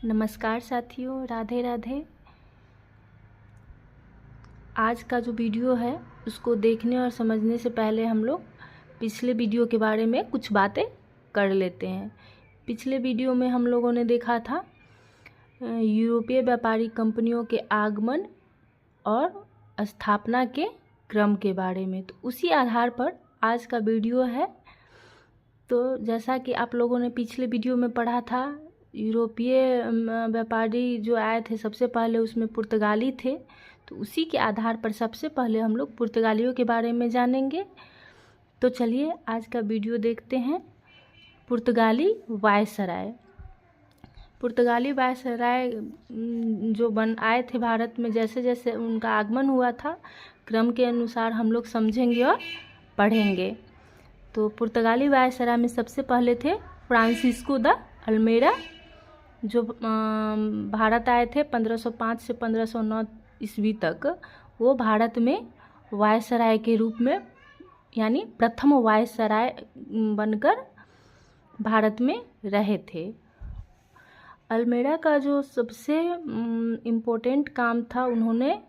नमस्कार साथियों, राधे राधे। आज का जो वीडियो है उसको देखने और समझने से पहले हम लोग पिछले वीडियो के बारे में कुछ बातें कर लेते हैं। पिछले वीडियो में हम लोगों ने देखा था यूरोपीय व्यापारी कंपनियों के आगमन और स्थापना के क्रम के बारे में। तो उसी आधार पर आज का वीडियो है। तो जैसा कि आप लोगों ने पिछले वीडियो में पढ़ा था, यूरोपीय व्यापारी जो आए थे सबसे पहले उसमें पुर्तगाली थे। तो उसी के आधार पर सबसे पहले हम लोग पुर्तगालियों के बारे में जानेंगे। तो चलिए आज का वीडियो देखते हैं। पुर्तगाली वायसराय। पुर्तगाली वायसराय जो आए थे भारत में, जैसे जैसे उनका आगमन हुआ था क्रम के अनुसार हम लोग समझेंगे और पढ़ेंगे। तो पुर्तगाली वायसराय में सबसे पहले थे फ्रांसिस्को द अल्मेड़ा, जो भारत आए थे 1505 से 1509 ईस्वी तक। वो भारत में वायसराय के रूप में यानी प्रथम वायसराय बनकर भारत में रहे थे। अल्मेड़ा का जो सबसे इम्पोर्टेंट काम था, उन्होंने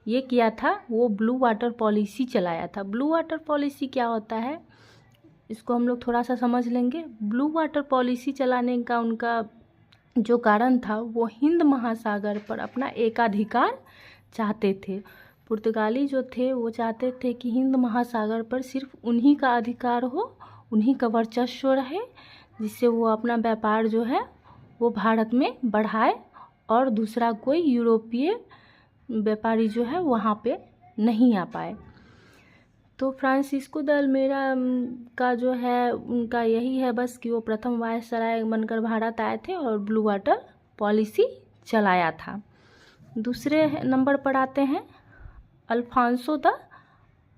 ये किया था, वो ब्लू वाटर पॉलिसी चलाया था। ब्लू वाटर पॉलिसी क्या होता है इसको हम लोग थोड़ा सा समझ लेंगे। ब्लू वाटर पॉलिसी चलाने का उनका जो कारण था वो हिंद महासागर पर अपना एकाधिकार चाहते थे। पुर्तगाली जो थे वो चाहते थे कि हिंद महासागर पर सिर्फ उन्हीं का अधिकार हो, उन्हीं का वर्चस्व रहे, जिससे वो अपना व्यापार जो है वो भारत में बढ़ाए और दूसरा कोई यूरोपीय व्यापारी जो है वहाँ पे नहीं आ पाए। तो फ्रांसिस्को द अल्मेड़ा का जो है उनका यही है बस कि वो प्रथम वायसराय बनकर भारत आए थे और ब्लू वाटर पॉलिसी चलाया था। दूसरे नंबर पर आते हैं अल्फांसो द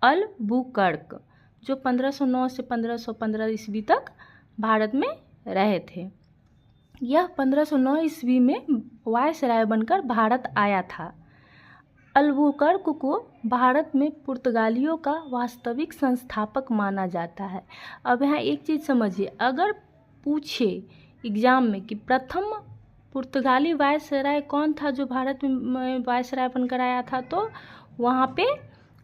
अल्बुकर्क, जो 1509 से 1515 ईस्वी तक भारत में रहे थे। यह 1509 ईस्वी में वायसराय बनकर भारत आया था। अल्बुकर्क को भारत में पुर्तगालियों का वास्तविक संस्थापक माना जाता है। अब यहाँ एक चीज़ समझिए, अगर पूछे एग्ज़ाम में कि प्रथम पुर्तगाली वायसराय कौन था जो भारत में वायसराय बनकर आया था, तो वहाँ पे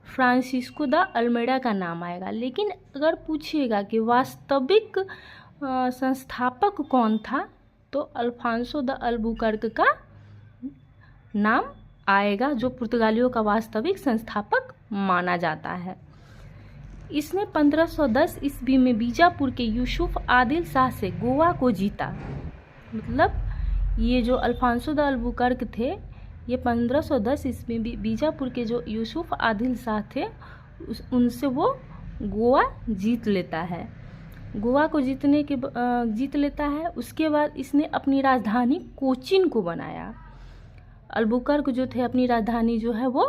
फ्रांसिस्को द अल्मेड़ा का नाम आएगा। लेकिन अगर पूछिएगा कि वास्तविक संस्थापक कौन था, तो अल्फांसो द अल्बुकर्क का नाम आएगा, जो पुर्तगालियों का वास्तविक संस्थापक माना जाता है। इसने 1510 ईस्वी में बीजापुर के यूसुफ आदिल शाह से गोवा को जीता। मतलब ये जो अल्फांसो द अल्बुकर्क थे, ये 1510 ईस्वी में बीजापुर के जो यूसुफ आदिल शाह थे उनसे वो गोवा जीत लेता है। गोवा को जीत लेता है। उसके बाद इसने अपनी राजधानी कोचीन को बनाया। अल्बुकर्क जो थे अपनी राजधानी जो है वो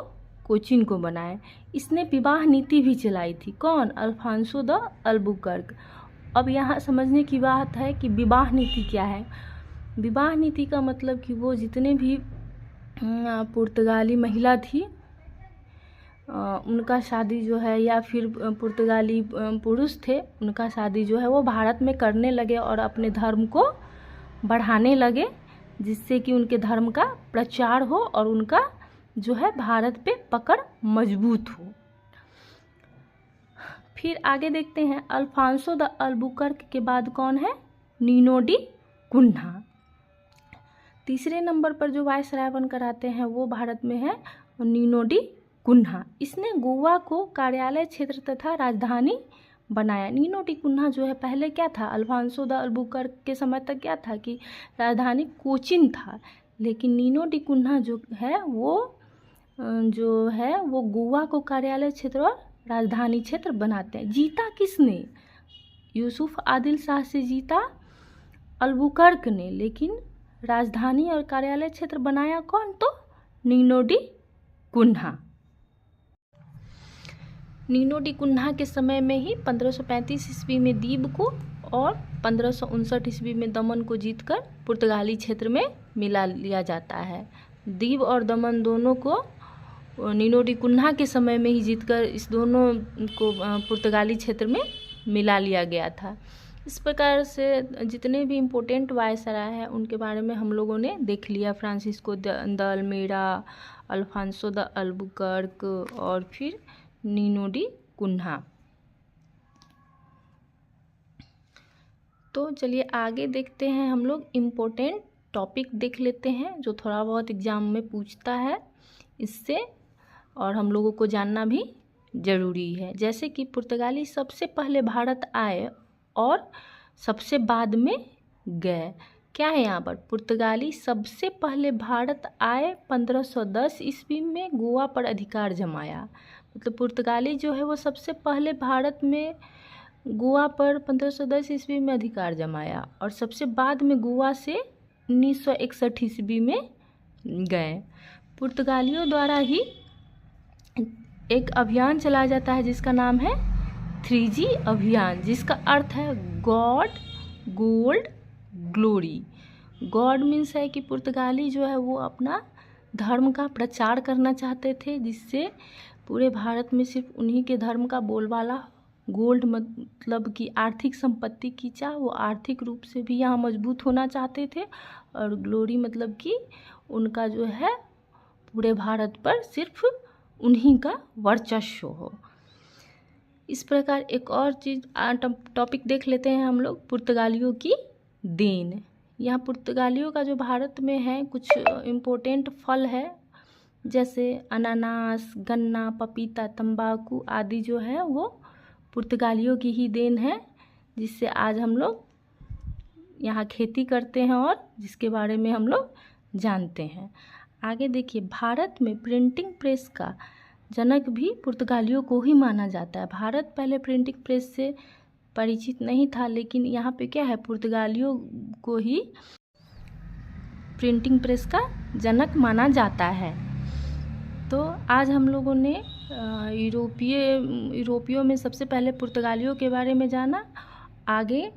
कोचीन को बनाए। इसने विवाह नीति भी चलाई थी। कौन? Alphonso de Albuquerque. अब यहाँ समझने की बात है कि विवाह नीति क्या है। विवाह नीति का मतलब कि वो जितने भी पुर्तगाली महिला थी उनका शादी जो है, या फिर पुर्तगाली पुरुष थे उनका शादी जो है वो भारत में करने लगे और अपने धर्म को बढ़ाने लगे, जिससे कि उनके धर्म का प्रचार हो और उनका जो है भारत पे पकड़ मजबूत हो। फिर आगे देखते हैं अल्फांसो द अल्बुकर्क के बाद कौन है? Nuno da Cunha. तीसरे नंबर पर जो वायसराय बनकर आते हैं वो भारत में है नीनो डी कुन्हा। इसने गोवा को कार्यालय क्षेत्र तथा राजधानी बनाया। नीनो डी कुन्हा जो है पहले क्या था, अल्फांसो द अल्बुकर्क के समय तक क्या था कि राजधानी कोचीन था, लेकिन नीनो डी कुन्हा जो है वो गोवा को कार्यालय क्षेत्र और राजधानी क्षेत्र बनाते हैं। जीता किसने? यूसुफ आदिल शाह से जीता अल्बुकर्क ने, लेकिन राजधानी और कार्यालय क्षेत्र बनाया कौन? तो Nuno da Cunha. Nuno da Cunha के समय में ही 1535 ईस्वी में दीव को और 1559 ईस्वी में दमन को जीतकर पुर्तगाली क्षेत्र में मिला लिया जाता है। दीव और दमन दोनों को नीनो डी कुन्हा के समय में ही जीतकर इस दोनों को पुर्तगाली क्षेत्र में मिला लिया गया था। इस प्रकार से जितने भी इम्पोर्टेंट वायसराय हैं उनके बारे में हम लोगों ने देख लिया। Francisco de Almeida, Afonso de Albuquerque और फिर नीनो डी कुन्हा। तो चलिए आगे देखते हैं, हम लोग इम्पोर्टेंट टॉपिक देख लेते हैं जो थोड़ा बहुत एग्ज़ाम में पूछता है इससे, और हम लोगों को जानना भी ज़रूरी है। जैसे कि पुर्तगाली सबसे पहले भारत आए और सबसे बाद में गए। क्या है यहाँ पर? पुर्तगाली सबसे पहले भारत आए 1510 ईस्वी में गोवा पर अधिकार जमाया। मतलब पुर्तगाली जो है वो सबसे पहले भारत में गोवा पर 1510 ईस्वी में अधिकार जमाया और सबसे बाद में गोवा से 1961 ईस्वी में गए। पुर्तगालियों द्वारा ही एक अभियान चलाया जाता है जिसका नाम है 3G अभियान, जिसका अर्थ है God, gold, glory. God means है कि पुर्तगाली जो है वो अपना धर्म का प्रचार करना चाहते थे, जिससे पूरे भारत में सिर्फ उन्हीं के धर्म का बोलबाला। गोल्ड मतलब कि आर्थिक संपत्ति की चाह, वो आर्थिक रूप से भी यहाँ मजबूत होना चाहते थे, और ग्लोरी मतलब कि उनका जो है पूरे भारत पर सिर्फ उन्हीं का वर्चस्व हो। इस प्रकार एक और चीज़ टॉपिक देख लेते हैं हम लोग, पुर्तगालियों की देन। यहाँ पुर्तगालियों का जो भारत में है कुछ इम्पोर्टेंट फल है, जैसे अनानास, गन्ना, पपीता, तंबाकू आदि जो है वो पुर्तगालियों की ही देन है, जिससे आज हम लोग यहाँ खेती करते हैं और जिसके बारे में हम लोग जानते हैं। आगे देखिए, भारत में प्रिंटिंग प्रेस का जनक भी पुर्तगालियों को ही माना जाता है। भारत पहले प्रिंटिंग प्रेस से परिचित नहीं था, लेकिन यहाँ पे क्या है, पुर्तगालियों को ही प्रिंटिंग प्रेस का जनक माना जाता है। तो आज हम लोगों ने यूरोपियों में सबसे पहले पुर्तगालियों के बारे में जाना। आगे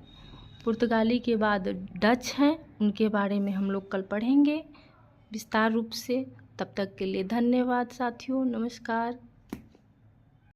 पुर्तगाली के बाद डच हैं, उनके बारे में हम लोग कल पढ़ेंगे विस्तार रूप से। तब तक के लिए धन्यवाद साथियों, नमस्कार।